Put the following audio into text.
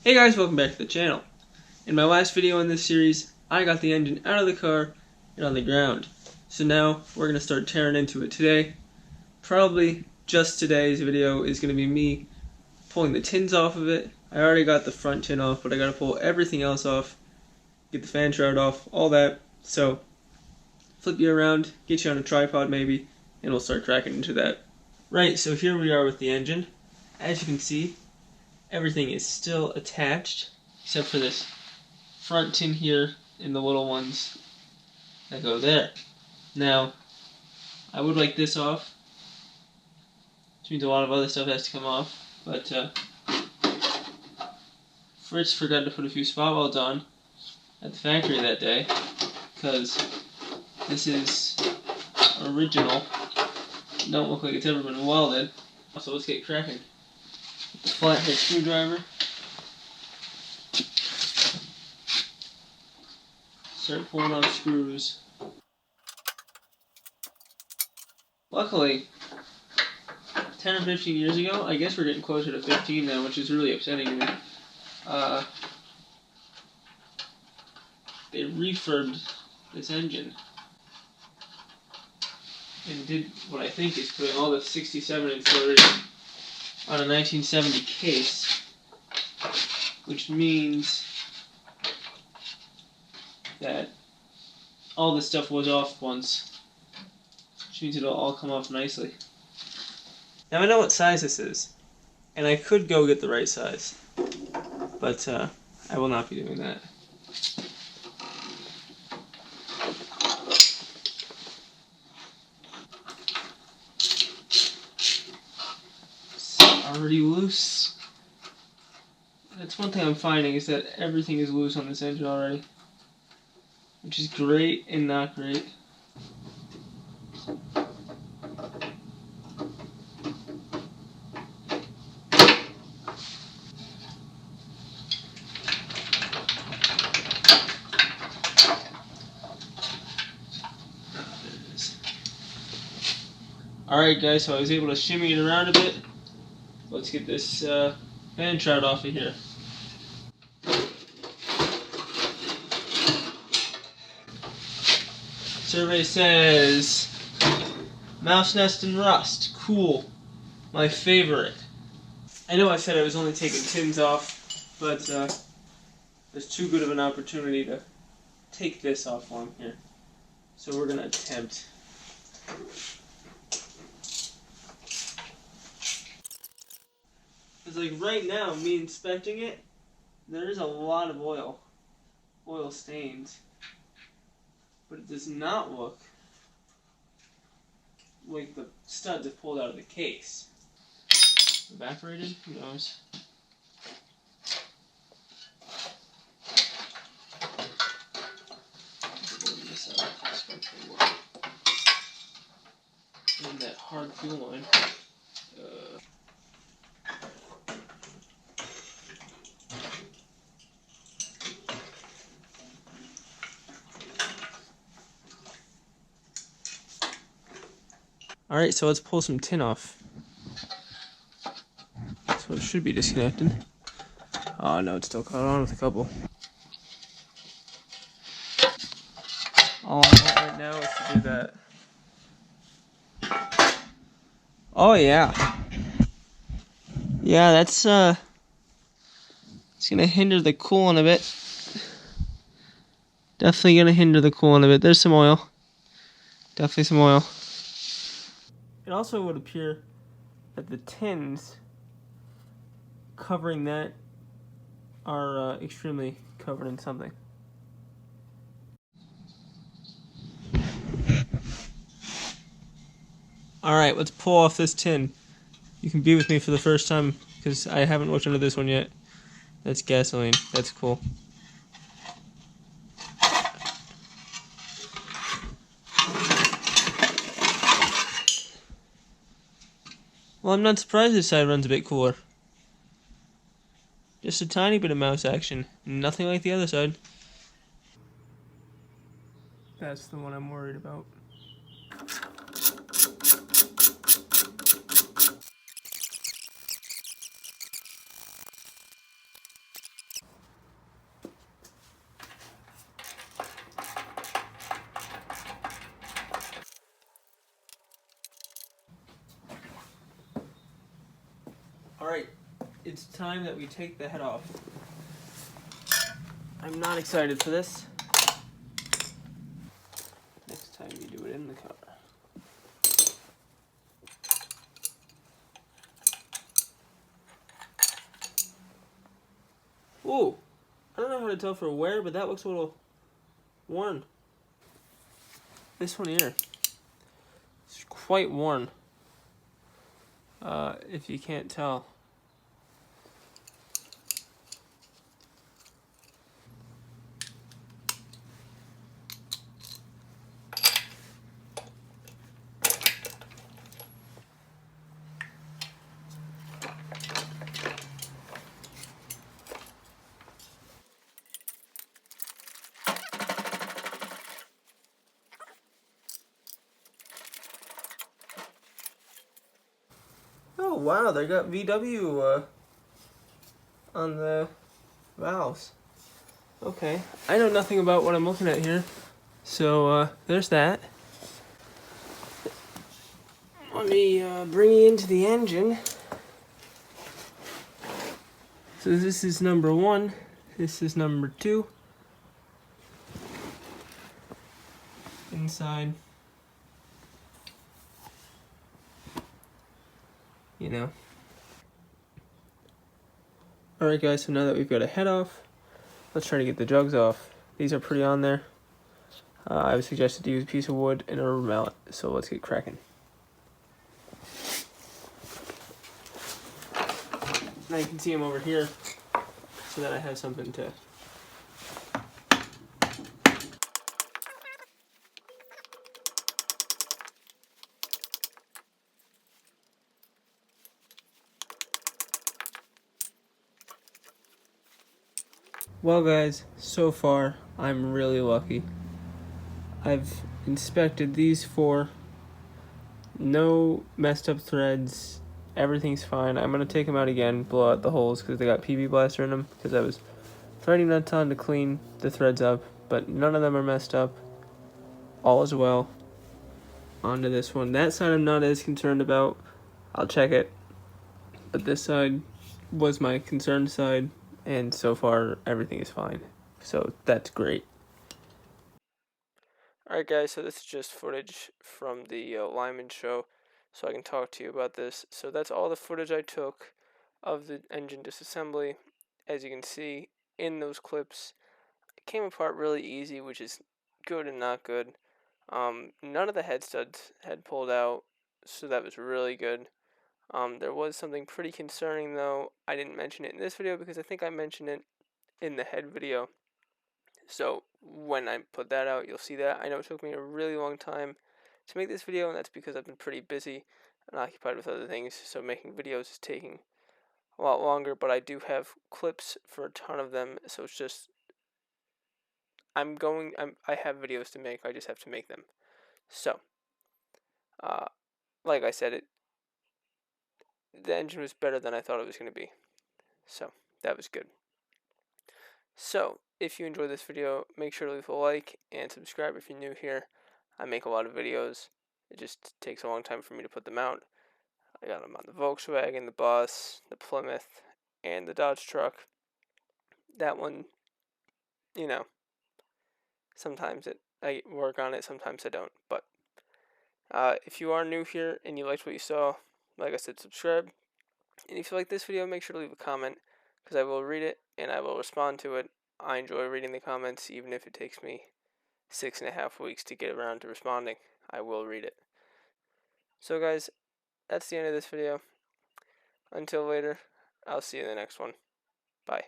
Hey guys, welcome back to the channel. In my last video in this series, I got the engine out of the car and on the ground. So now, we're going to start tearing into it today. Probably just today's video is going to be me pulling the tins off of it. I already got the front tin off, but I got to pull everything else off, get the fan shroud off, all that. So, flip you around, get you on a tripod maybe, and we'll start cracking into that. Right, so here we are with the engine. As you can see, everything is still attached, except for this front tin here and the little ones that go there. Now, I would like this off, which means a lot of other stuff has to come off, but Fritz forgot to put a few spot welds on at the factory that day, because this is original. It don't look like it's ever been welded. So let's get cracking. The flathead screwdriver. Start pulling off screws. Luckily, 10 or 15 years ago, I guess we're getting closer to 15 now, which is really upsetting to me. They refurbed this engine and did what I think is putting all the 67 inch motors on a 1970 case, which means that all this stuff was off once, which means it'll all come off nicely. Now I know what size this is, and I could go get the right size, but I will not be doing that. It's already loose. That's one thing I'm finding, is that everything is loose on this engine already, which is great and not great. Alright guys, so I was able to shimmy it around a bit. Let's get this fan shroud off of here. Survey says mouse nest and rust. Cool. My favorite. I know I said I was only taking tins off, but there's too good of an opportunity to take this off on here. So we're going to attempt. It's like right now, me inspecting it, there is a lot of oil stains, but it does not look like the studs have pulled out of the case. Evaporated? Who knows? And that hard fuel line. Alright, so let's pull some tin off. So it should be disconnected. Oh no, it's still caught on with a couple. All I want right now is to do that. Oh yeah. Yeah, that's it's gonna hinder the coolant a bit. Definitely gonna hinder the coolant a bit. There's some oil. Definitely some oil. It also would appear that the tins covering that are extremely covered in something. Alright, let's pull off this tin. You can be with me for the first time, because I haven't looked into this one yet. That's gasoline. That's cool. Well, I'm not surprised this side runs a bit cooler. Just a tiny bit of mouse action. Nothing like the other side. That's the one I'm worried about. it's time that we take the head off. I'm not excited for this. Next time you do it in the car. Ooh, I don't know how to tell for wear, but that looks a little worn. This one here, it's quite worn, if you can't tell. Oh wow, they got VW on the valves. Okay, I know nothing about what I'm looking at here, so there's that. Let me bring you into the engine. So this is number 1, this is number 2. Inside, you know. Alright guys, so now that we've got a head off, let's try to get the jugs off. These are pretty on there. I would suggest to use a piece of wood and a rubber mallet, so let's get cracking. Now you can see them over here, so that I have something to... Well guys, so far I'm really lucky. I've inspected these 4, no messed up threads, everything's fine. I'm going to take them out again, blow out the holes because they got PB Blaster in them, because I was threading nuts on to clean the threads up, but none of them are messed up. All is well. Onto this one. That side I'm not as concerned about. I'll check it. But this side was my concerned side, and so far everything is fine. So that's great. Alright guys, so this is just footage from the Lyman show, so I can talk to you about this. So that's all the footage I took of the engine disassembly. As you can see in those clips, it came apart really easy, which is good and not good. None of the head studs had pulled out, so that was really good. There was something pretty concerning though. I didn't mention it in this video because I think I mentioned it in the head video. So when I put that out, you'll see that. I know it took me a really long time to make this video, and that's because I've been pretty busy and occupied with other things, so making videos is taking a lot longer, but I do have clips for a ton of them, so it's just, I have videos to make, I just have to make them. So, like I said, the engine was better than I thought it was going to be, so that was good. So, if you enjoyed this video, make sure to leave a like and subscribe if you're new here. I make a lot of videos. It just takes a long time for me to put them out. I got them on the Volkswagen, the bus, the Plymouth, and the Dodge truck. That one, you know, sometimes I work on it, sometimes I don't. But if you are new here and you liked what you saw, like I said, subscribe. And if you like this video, make sure to leave a comment, because I will read it and I will respond to it. I enjoy reading the comments, even if it takes me 6.5 weeks to get around to responding. I will read it. So guys, that's the end of this video. Until later, I'll see you in the next one. Bye.